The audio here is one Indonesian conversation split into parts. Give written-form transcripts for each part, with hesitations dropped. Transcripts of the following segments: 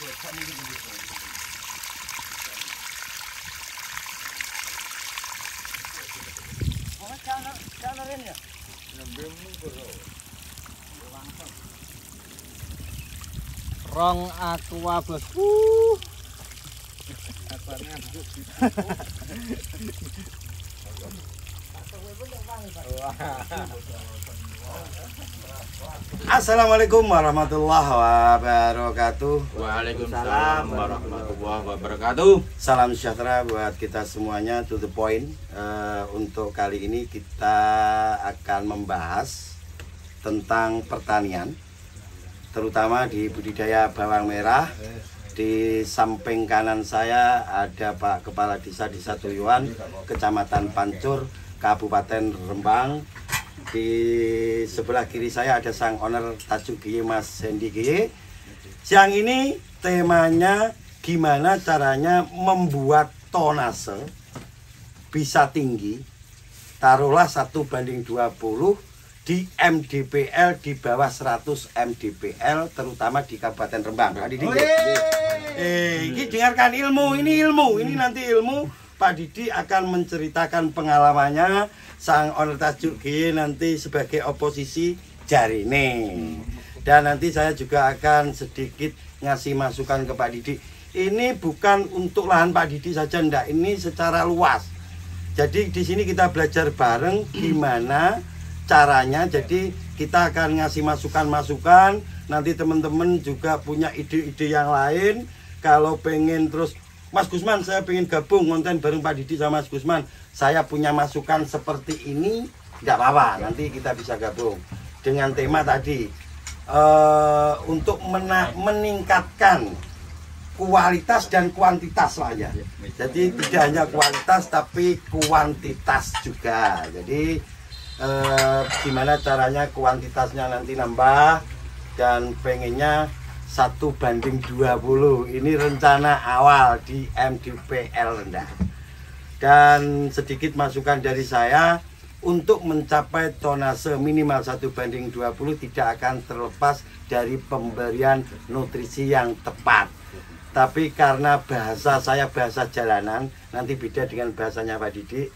Rong aqua bosku. Assalamualaikum warahmatullahi wabarakatuh. Waalaikumsalam warahmatullahi wabarakatuh. Salam sejahtera buat kita semuanya. To the point. Untuk kali ini kita akan membahas tentang pertanian, terutama di budidaya bawang merah. Di samping kanan saya ada Pak Kepala Desa Tuyuan, Kecamatan Pancur, Kabupaten Rembang. Di sebelah kiri saya ada sang owner Tajuk Giye, Mas Hendy Giye. Siang ini temanya gimana caranya membuat tonase bisa tinggi, taruhlah 1:20 di MDPL di bawah 100 MDPL, terutama di Kabupaten Rembang. Ini dengarkan ilmu, ini nanti ilmu. Pak Didi akan menceritakan pengalamannya, sang owner Tajuk Giye nanti sebagai oposisi jarine. Dan nanti saya juga akan sedikit ngasih masukan ke Pak Didi. Ini bukan untuk lahan Pak Didi saja, ndak, ini secara luas. Jadi di sini kita belajar bareng gimana caranya. Jadi kita akan ngasih masukan-masukan. Nanti teman-teman juga punya ide-ide yang lain. Kalau pengen terus, Mas Gusman, saya pengen gabung konten bareng Pak Didi sama Mas Gusman, saya punya masukan seperti ini, tidak apa-apa, nanti kita bisa gabung dengan tema tadi, untuk meningkatkan kualitas dan kuantitas lah ya. Jadi tidak hanya kualitas tapi kuantitas juga. Jadi gimana caranya kuantitasnya nanti nambah, dan pengennya 1:20. Ini rencana awal di MDPL rendah. Dan sedikit masukan dari saya, untuk mencapai tonase minimal 1:20 tidak akan terlepas dari pemberian nutrisi yang tepat. Tapi karena bahasa saya bahasa jalanan, nanti beda dengan bahasanya Pak Didi.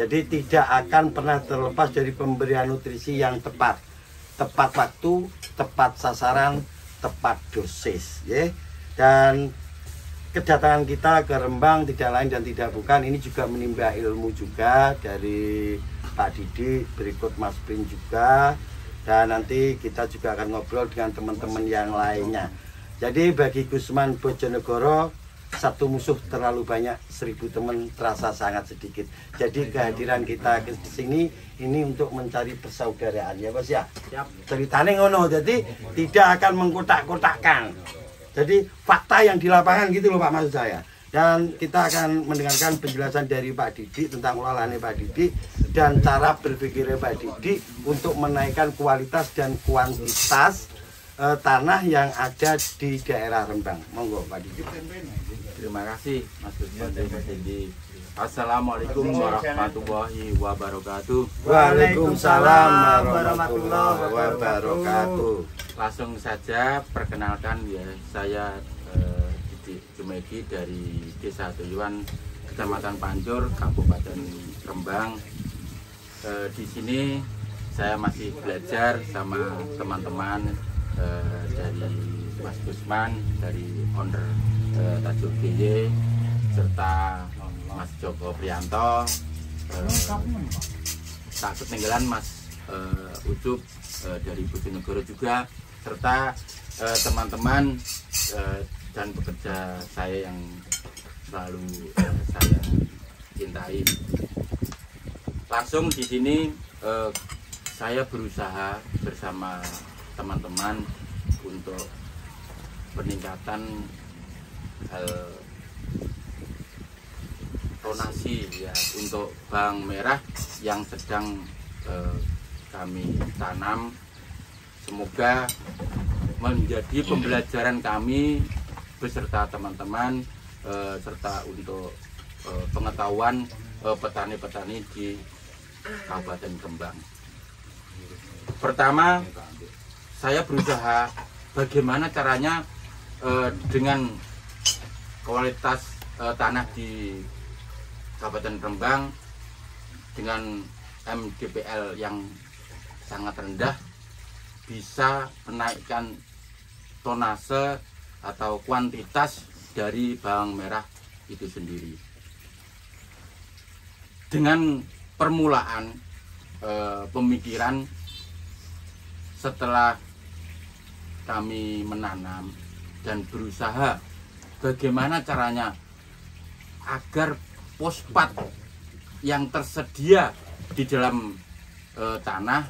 Jadi tidak akan pernah terlepas dari pemberian nutrisi yang tepat. Tepat waktu, tepat sasaran, tepat dosis, ya. Dan kedatangan kita ke Rembang tidak lain dan tidak bukan, ini juga menimba ilmu juga dari Pak Didi, berikut Mas Bin juga, dan nanti kita juga akan ngobrol dengan teman-teman yang lainnya. Jadi bagi Gusman Bojonegoro, satu musuh terlalu banyak, 1000 teman terasa sangat sedikit. Jadi kehadiran kita ke sini ini untuk mencari persaudaraan, ya Bos ya. Ceritanya ngono, jadi tidak akan mengkotak-kotakkan. Jadi fakta yang di lapangan gitu loh Pak, maksud saya. Dan kita akan mendengarkan penjelasan dari Pak Didi tentang olahannya Pak Didi dan cara berpikirnya Pak Didi untuk menaikkan kualitas dan kuantitas tanah yang ada di daerah Rembang. Monggo Pak Didi. Terima kasih Mas Gusman dan Mas Hendy. Assalamualaikum warahmatullahi wabarakatuh. Waalaikumsalam warahmatullahi wabarakatuh. Langsung saja perkenalkan ya, saya Didi Jumedi dari Desa Tuyuan, Kecamatan Pancur, Kabupaten Rembang. Di sini saya masih belajar sama teman-teman dari Mas Gusman, dari owner Tajuk Giye, serta Mas Joko Prianto, tak ketinggalan Mas Ucup dari Bojonegoro juga, serta teman-teman dan pekerja saya yang selalu saya cintai. Langsung di sini saya berusaha bersama teman-teman untuk peningkatan hal tonasi ya untuk bawang merah yang sedang kami tanam. Semoga menjadi pembelajaran kami beserta teman-teman, serta untuk pengetahuan petani-petani di Kabupaten Rembang. Pertama, saya berusaha bagaimana caranya dengan kualitas tanah di Kabupaten Rembang dengan MDPL yang sangat rendah bisa menaikkan tonase atau kuantitas dari bawang merah itu sendiri. Dengan permulaan pemikiran setelah kami menanam dan berusaha bagaimana caranya agar fosfat yang tersedia di dalam tanah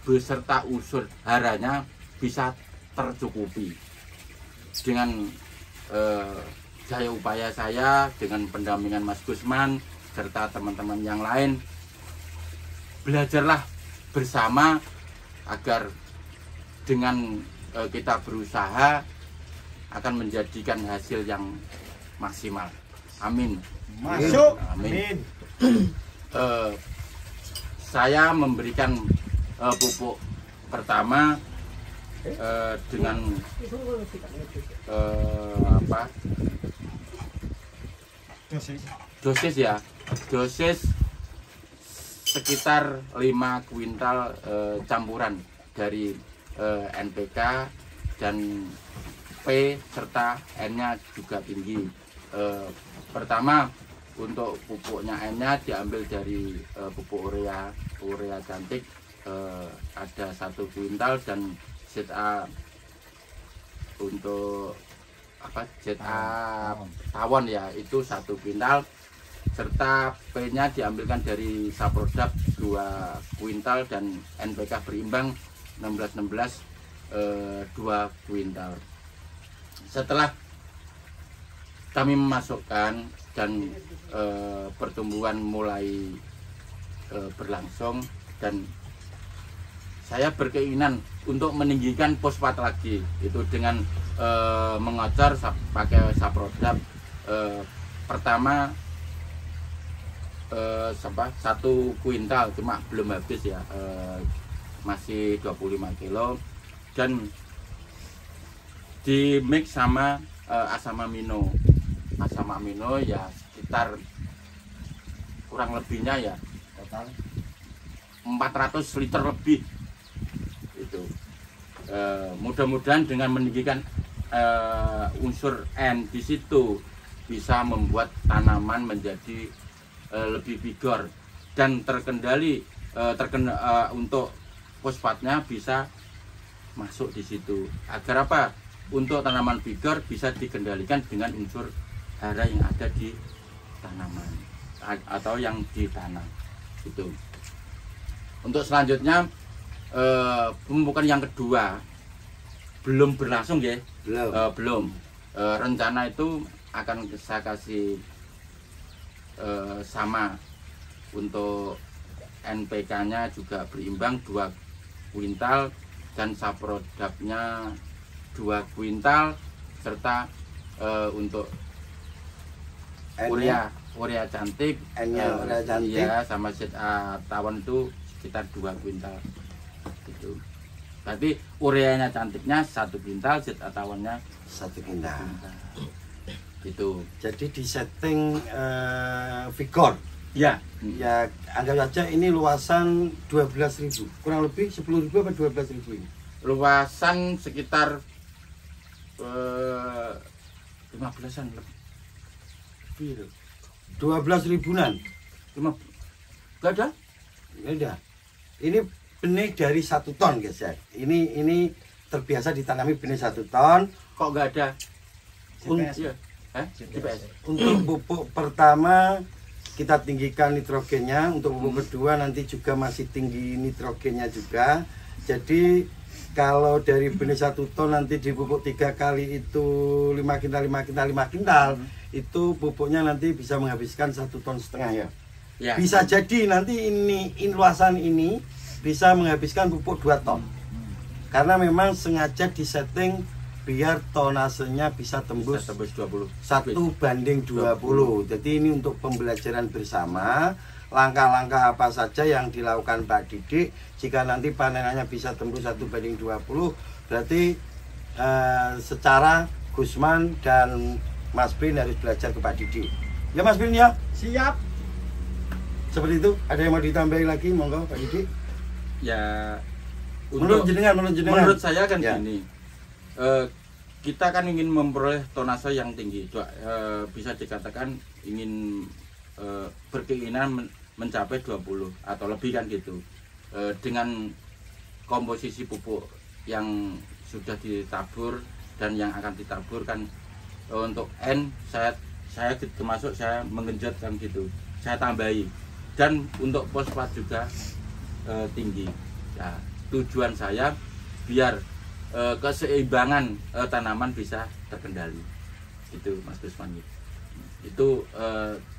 beserta unsur haranya bisa tercukupi. Dengan daya upaya saya dengan pendampingan Mas Gusman serta teman-teman yang lain, belajarlah bersama agar dengan kita berusaha akan menjadikan hasil yang maksimal. Amin. Masuk. Amin. Saya memberikan pupuk pertama dengan dosis sekitar 5 kuintal campuran dari NPK dan P serta N-nya juga tinggi. Pertama untuk pupuknya N-nya diambil dari pupuk urea cantik, ada 1 kuintal, dan ZA untuk ZA tawon ya itu 1 kuintal, serta P-nya diambilkan dari Saprodap 2 kuintal dan NPK berimbang 16-16 2 kuintal. Setelah kami memasukkan dan pertumbuhan mulai berlangsung, dan saya berkeinginan untuk meninggikan fosfat lagi itu dengan mengocor pakai Saprodap. Pertama 1 kuintal, cuma belum habis ya, masih 25 kilo, dan di mix sama asam amino ya sekitar kurang lebihnya ya total 400 liter lebih itu. Mudah-mudahan dengan meninggikan unsur N di situ bisa membuat tanaman menjadi lebih vigor dan terkendali, untuk fosfatnya bisa masuk di situ. Agar apa? Untuk tanaman vigor bisa dikendalikan dengan unsur hara yang ada di tanaman atau yang ditanam itu. Untuk selanjutnya pemupukan yang kedua belum berlangsung ya, belum. Rencana itu akan saya kasih sama untuk NPK-nya juga berimbang 2 kuintal dan Saprodapnya 2 kuintal, serta untuk urea cantik, urea cantik ya, sama ZA tawon itu sekitar 2 kuintal gitu. Berarti ureanya cantiknya 1 kuintal, ZA tawonnya 1 kuintal gitu. Jadi di setting vigor ya, anggap saja ini luasan 12.000, kurang lebih 10.000 apa 12.000 ini? Luasan sekitar 15-an lebih. 12 ribuan. Gak ada? Udah. Ini benih dari 1 ton guys ya. Ini terbiasa ditanami benih 1 ton. Kok gak ada? GPS. GPS. Untuk pupuk pertama kita tinggikan nitrogennya, untuk pupuk kedua nanti juga masih tinggi nitrogennya juga. Jadi kalau dari benih 1 ton nanti dipupuk 3 kali itu 5 kintal, itu pupuknya nanti bisa menghabiskan 1,5 ton ya. Bisa jadi nanti ini luasan ini bisa menghabiskan pupuk 2 ton. Karena memang sengaja disetting biar tonasenya bisa tembus 20. 1:20. Jadi ini untuk pembelajaran bersama. Langkah-langkah apa saja yang dilakukan Pak Didik jika nanti panenannya bisa tembus 1:20, berarti secara Gusman dan Mas Bin harus belajar ke Pak Didi. Ya Mas Bin ya? Siap. Seperti itu. Ada yang mau ditambahin lagi, monggo Pak Didi. Ya, Menurut jenengan. menurut saya kan Ya. gini, kita kan ingin memperoleh tonase yang tinggi, bisa dikatakan ingin berkeinginan mencapai 20 atau lebih kan gitu, dengan komposisi pupuk yang sudah ditabur dan yang akan ditabur kan, untuk N saya termasuk saya mengenjot kan gitu, saya tambahi, dan untuk fosfat juga tinggi. Ya, tujuan saya biar keseimbangan tanaman bisa terkendali, itu Mas Gusman. Itu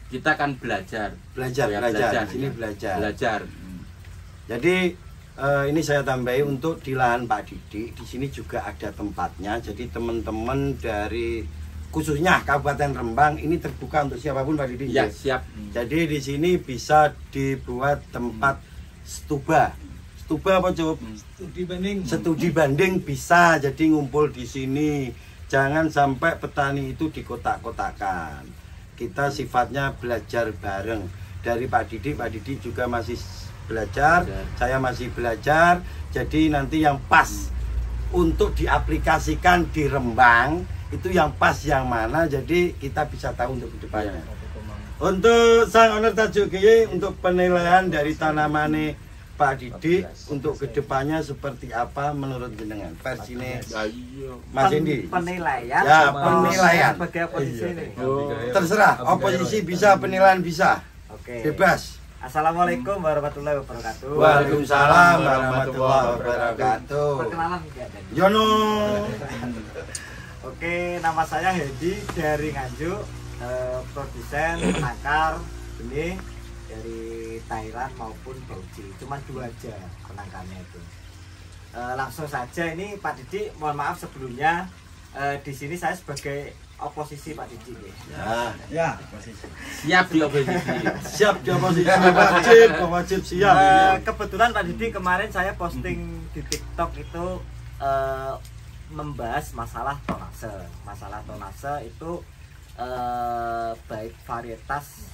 kita kan belajar. Di sini belajar. Jadi ini saya tambahi untuk di lahan Pak Didi, di sini juga ada tempatnya. Jadi teman-teman dari khususnya Kabupaten Rembang ini terbuka untuk siapapun Pak Didi. Ya, siap. Jadi di sini bisa dibuat tempat stuba. Stuba apa cukup? Studi banding bisa. Jadi ngumpul di sini. Jangan sampai petani itu dikotak-kotakan. Kita sifatnya belajar bareng. Dari Pak Didi juga masih belajar, saya masih belajar. Jadi nanti yang pas untuk diaplikasikan di Rembang itu yang pas yang mana, jadi kita bisa tahu untuk kedepannya. Untuk Sang Owner Tajuk Kiye, untuk penilaian dari tanaman Pak Didi untuk kedepannya seperti apa menurut jenengan versinya Mas Indi? Penilaian. Ya, penilaian. Sebagai oposisi ini. Terserah, oposisi bisa, penilaian bisa. Oke. Bebas. Assalamualaikum warahmatullahi wabarakatuh. Waalaikumsalam warahmatullahi wabarakatuh. Perkenalan enggak tadi? Yono. Oke, nama saya Hedi dari Nganjuk, produsen penangkar benih dari Thailand maupun Bauchi. Cuma 2 aja penangkarnya itu. Langsung saja ini Pak Didi, mohon maaf sebelumnya, di sini saya sebagai oposisi Pak Didi. Ya. Siap di oposisi. Siap di oposisi. Wajib siap. Kebetulan Pak Didi kemarin saya posting di TikTok itu membahas masalah tonase. Masalah tonase itu baik varietas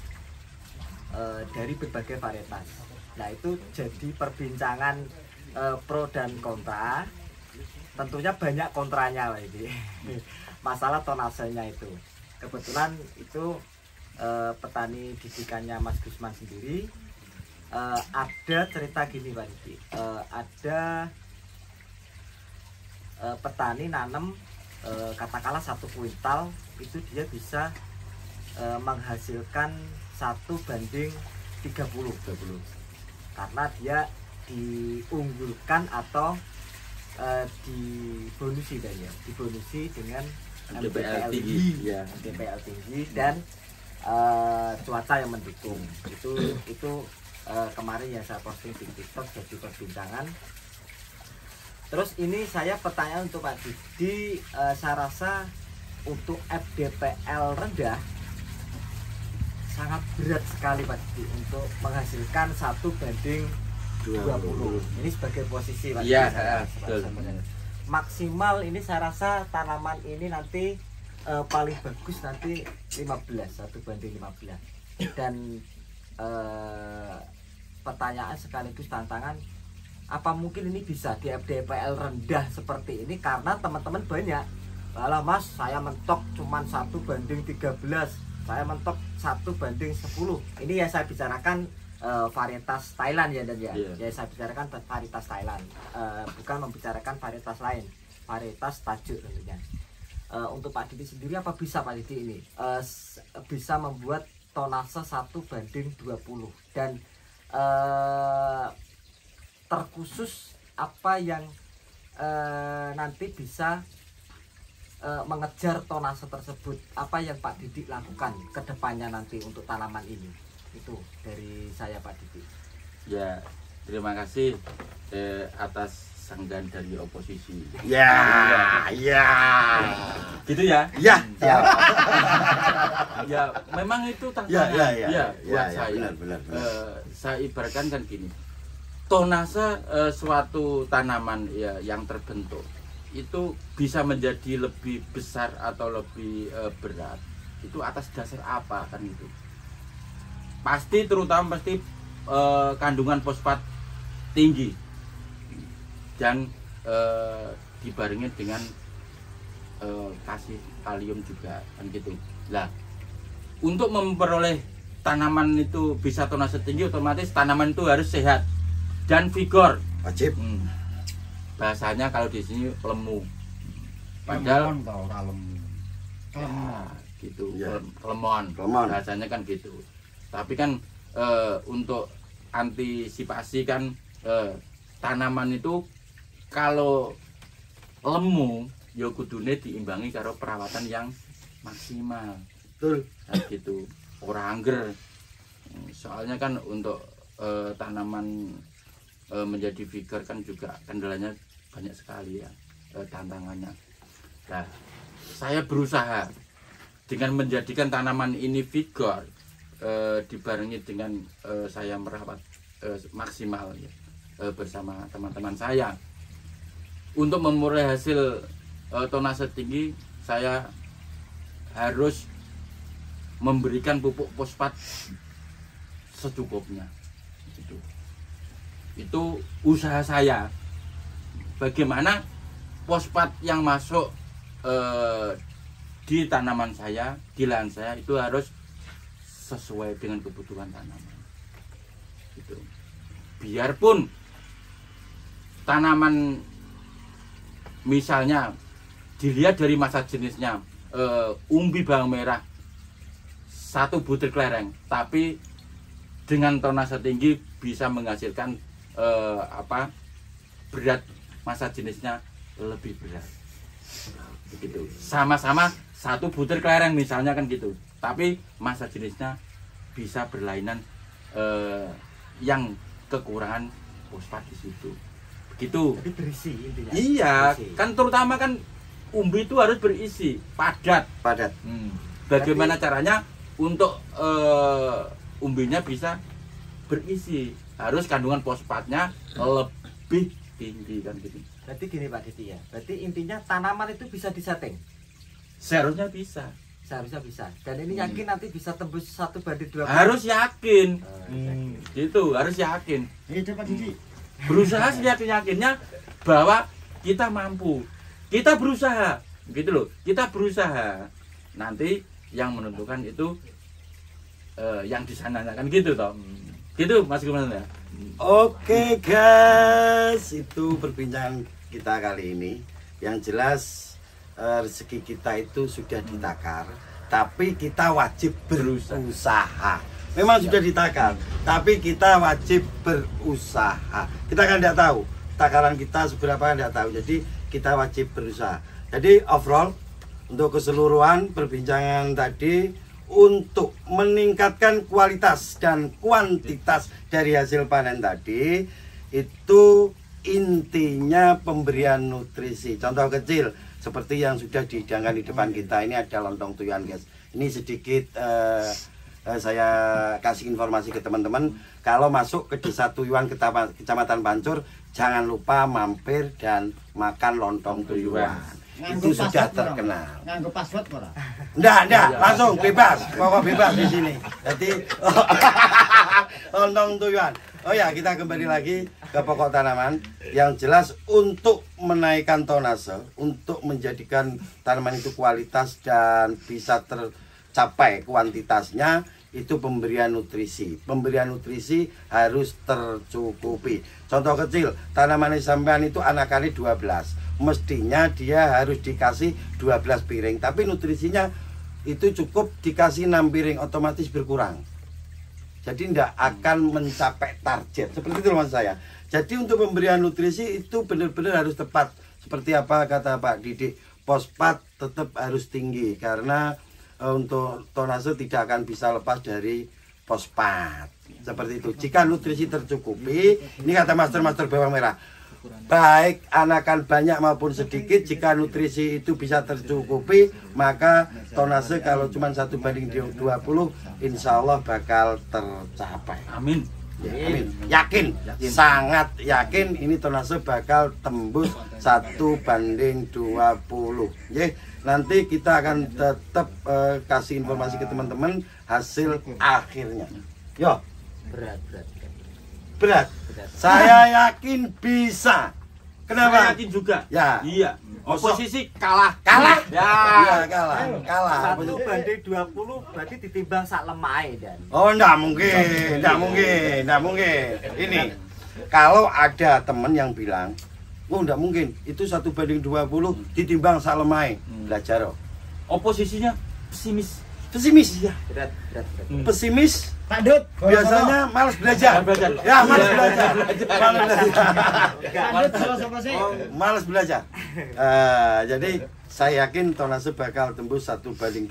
dari berbagai varietas. Nah itu jadi perbincangan pro dan kontra. Tentunya banyak kontranya lah ini. Masalah tonasenya itu. Kebetulan itu petani didikannya Mas Gusman sendiri. Ada cerita gini Pak Didi. Ada petani nanam katakanlah 1 kuintal itu dia bisa menghasilkan 1:30 karena dia diunggulkan atau dibonusi dengan DPL tinggi, ya. DPL tinggi dan cuaca yang mendukung. Itu kemarin ya saya posting di TikTok jadi perbincangan. Terus ini saya pertanyaan untuk Pak Didi, saya rasa untuk FDPL rendah sangat berat sekali Pak Didi untuk menghasilkan 1:20. Ini sebagai posisi Pak Didi. Iya, betul. Maksimal ini saya rasa tanaman ini nanti paling bagus nanti 15, 1:15. Dan pertanyaan sekaligus tantangan, apa mungkin ini bisa di FDPL rendah seperti ini? Karena teman-teman banyak, "Alah Mas, saya mentok cuman 1:13, saya mentok 1:10." Ini ya saya bicarakan varietas Thailand ya dan ya. Yeah. Ya saya bicarakan varietas Thailand, bukan membicarakan varietas lain, varietas tajuk tentunya. Untuk Pak Didi sendiri apa bisa Pak Didi ini bisa membuat tonase 1:20 dan terkhusus apa yang nanti bisa mengejar tonase tersebut, apa yang Pak Didi lakukan ke depannya nanti untuk tanaman ini? Itu dari saya Pak Didi. Ya, terima kasih atas sanggahan dari oposisi. Ya. Gitu ya? Ya. Ya, memang itu tantangan. Ya, buat saya. Benar. Saya ibaratkan kan gini. Tonase suatu tanaman ya yang terbentuk itu bisa menjadi lebih besar atau lebih berat itu atas dasar apa kan itu pasti terutama pasti kandungan fosfat tinggi dan dibarengi dengan kasih kalium juga kan gitu. Lah untuk memperoleh tanaman itu bisa tonase tinggi otomatis tanaman itu harus sehat dan vigor wajib. Bahasanya kalau di sini lemu. Padahal gitu, Ya. lemon. Lemon. Bahasanya kan gitu. Tapi kan untuk antisipasi kan tanaman itu kalau lemu ya kudune diimbangi karo perawatan yang maksimal. Betul. Nah, gitu. Ora angger. Soalnya kan untuk tanaman menjadi vigor kan juga kendalanya banyak sekali ya tantangannya. Nah, saya berusaha dengan menjadikan tanaman ini vigor dibarengi dengan saya merawat maksimal ya, bersama teman-teman saya untuk memperoleh hasil tonase tinggi. Saya harus memberikan pupuk fosfat secukupnya. Itu usaha saya. Bagaimana fosfat yang masuk di tanaman saya, di lahan saya itu harus sesuai dengan kebutuhan tanaman. Gitu. Biarpun tanaman misalnya dilihat dari masa jenisnya umbi bawang merah 1 butir kelereng, tapi dengan tonase tinggi bisa menghasilkan berat masa jenisnya lebih berat begitu. Sama-sama 1 butir kelereng misalnya kan gitu, tapi masa jenisnya bisa berlainan yang kekurangan fosfat di situ begitu. Jadi berisi intinya. Iya, berisi. kan terutama kan umbi itu harus berisi padat. Bagaimana caranya untuk umbinya bisa berisi? Harus kandungan fosfatnya lebih tinggi kan gitu. Berarti gini Pak Didi ya. Berarti intinya tanaman itu bisa disetting. Seharusnya bisa. Seharusnya bisa. Dan ini yakin nanti bisa tembus 1/20. Harus yakin. Yakin. Gitu, harus yakin. Pak Didi. Berusaha seyakin-yakinnya bahwa kita mampu. Kita berusaha. Gitu loh. Kita berusaha. Nanti yang menentukan itu yang di sananya kan gitu toh. Gitu Mas Gumran ya. Oke guys, itu perbincangan kita kali ini. Yang jelas rezeki kita itu sudah ditakar, tapi kita wajib berusaha. Memang sudah ditakar, tapi kita wajib berusaha. Kita kan tidak tahu takaran kita seberapa, kan tidak tahu. Jadi kita wajib berusaha. Jadi overall untuk keseluruhan perbincangan tadi, untuk meningkatkan kualitas dan kuantitas dari hasil panen tadi, itu intinya pemberian nutrisi. Contoh kecil seperti yang sudah dihidangkan di depan kita, ini ada lontong tuyuan guys. Ini sedikit saya kasih informasi ke teman-teman, kalau masuk ke Desa Tuyuan Kecamatan Pancur, jangan lupa mampir dan makan lontong tuyuan. Itu sudah terkenal. Nganggo password ora? Enggak, langsung bebas, pokok bebas di sini. Jadi lontong tuyuan. Oh ya, kita kembali lagi ke pokok tanaman. Yang jelas untuk menaikkan tonase, untuk menjadikan tanaman itu kualitas dan bisa tercapai kuantitasnya, itu pemberian nutrisi. Pemberian nutrisi harus tercukupi. Contoh kecil, tanaman sampean itu anakannya 12. Mestinya dia harus dikasih 12 piring, tapi nutrisinya itu cukup dikasih 6 piring, otomatis berkurang. Jadi tidak akan mencapai target. Seperti itu maksud saya. Jadi untuk pemberian nutrisi itu benar-benar harus tepat. Seperti apa kata Pak Didik, fosfat tetap harus tinggi, karena untuk tonase tidak akan bisa lepas dari fosfat. Seperti itu. Jika nutrisi tercukupi, ini kata master-master bawang merah, baik anakan banyak maupun sedikit, jika nutrisi itu bisa tercukupi, maka tonase kalau cuma 1/20, insya Allah bakal tercapai. Amin. Amin. Yakin, sangat yakin ini tonase bakal tembus 1:20. Nanti kita akan tetap kasih informasi ke teman-teman hasil akhirnya. Yo, berat. Saya yakin bisa. Kenapa? Saya yakin juga. Ya. Iya. Oposisi kalah. Kalah? Ya. Iya, kalah. 1:20 berarti ditimbang sak lemai dan. Oh, enggak mungkin. Ini kalau ada teman yang bilang, "Oh, enggak mungkin. Itu 1:20 ditimbang sak lemai." Belajar. Oposisinya pesimis. Pesimis. Berat. Pesimis Pak Dut, biasanya malas belajar. Ya, malas belajar. Pak Dut sama sih? Malas belajar. Jadi saya yakin tonase bakal tembus 1:20.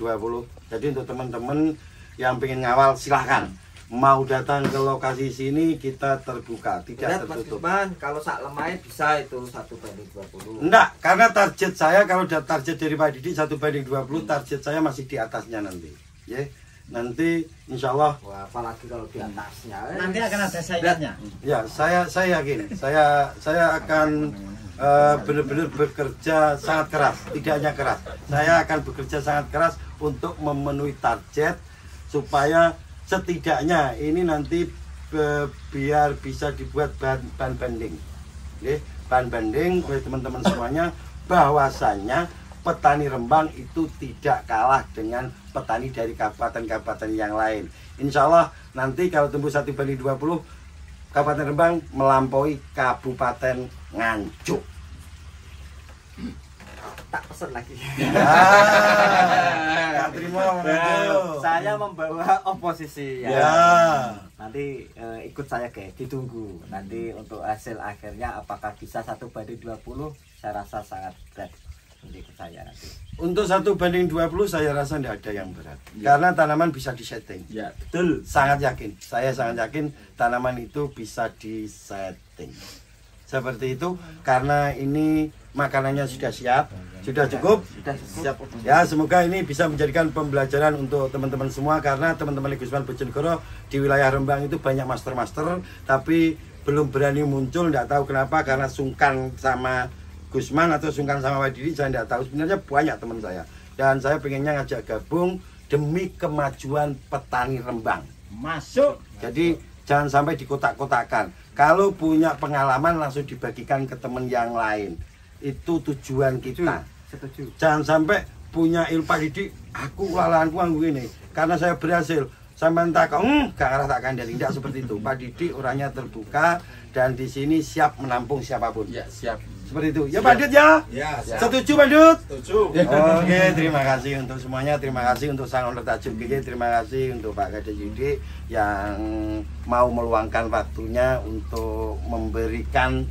Jadi untuk teman-teman yang pengen ngawal silahkan. Mau datang ke lokasi sini kita terbuka, tidak tertutup. Kalau sak lemai bisa itu 1:20. Enggak, karena target saya kalau target dari Pak Didi 1:20, target saya masih di atasnya nanti. Ya. Nanti insya Allah. Wah, apalagi kalau di atasnya. Nanti akan ada saingannya. Ya, saya yakin. Saya akan benar-benar bekerja sangat keras, tidak hanya keras. Saya akan bekerja sangat keras untuk memenuhi target supaya setidaknya ini nanti biar bisa dibuat bahan banding. Bahan banding oleh teman-teman semuanya bahwasanya petani Rembang itu tidak kalah dengan petani dari kabupaten-kabupaten yang lain. Insya Allah nanti kalau tembus 1:20 Kabupaten Rembang melampaui Kabupaten Nganjuk. Tak pesen lagi. Terima. Saya membawa oposisi Ya. Nanti ikut saya guys, ditunggu. Nanti untuk hasil akhirnya apakah bisa 1:20? Saya rasa sangat berat. Ikut saya nanti. Untuk 1:20 saya rasa tidak ada yang berat. Karena tanaman bisa disetting. Ya, betul. Sangat yakin. Saya sangat yakin tanaman itu bisa disetting. Seperti itu karena ini makanannya sudah siap, sudah cukup. Sudah siap. Ya, semoga ini bisa menjadikan pembelajaran untuk teman-teman semua karena teman-teman Gusman Bojonegoro di wilayah Rembang itu banyak master-master tapi belum berani muncul, tidak tahu kenapa karena sungkan sama Gusman atau sungkan sama Pak Didi, saya tidak tahu. Sebenarnya banyak teman saya dan saya pengennya ngajak gabung demi kemajuan petani Rembang. Masuk. Jadi jangan sampai dikotak-kotakan. Kalau punya pengalaman langsung dibagikan ke teman yang lain. Itu tujuan kita. Setuju. Jangan sampai punya ilmu Pak Didi, aku lalanku ini karena saya berhasil. Sampai tak gak arah tak kandang, tidak seperti itu. Pak Didi orangnya terbuka dan di sini siap menampung siapapun. Ya, siap. Seperti itu. Ya Pak Dut ya? Ya, Setuju Pak Dut? setuju. Oke, terima kasih untuk semuanya. Terima kasih untuk Sang Owner Tajuk GG. Terima kasih untuk Pak Kades Yudi yang mau meluangkan waktunya untuk memberikan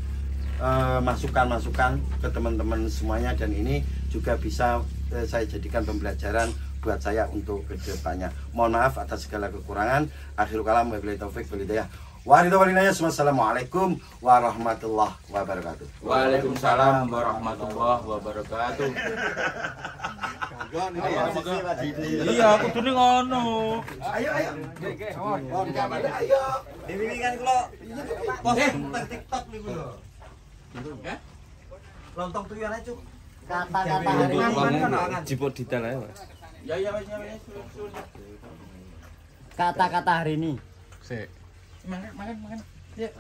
masukan-masukan ke teman-teman semuanya dan ini juga bisa saya jadikan pembelajaran buat saya untuk kedepannya. Mohon maaf atas segala kekurangan. Akhirul kalam wabillahi taufik wal hidayah. Wassalamualaikum warahmatullahi wabarakatuh. Waalaikumsalam warahmatullahi wabarakatuh. Iya, aku tuh ngono. Ayo. Ayo. Dibimbingan kula. Bos TikTok niku lho. Lontong tuyul aja, Cuk. Kata-kata hari ini Jipot detail aja, Mas. Ya, ya. Kata-kata hari ini. Sik. Makan. Ya.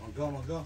Monggo.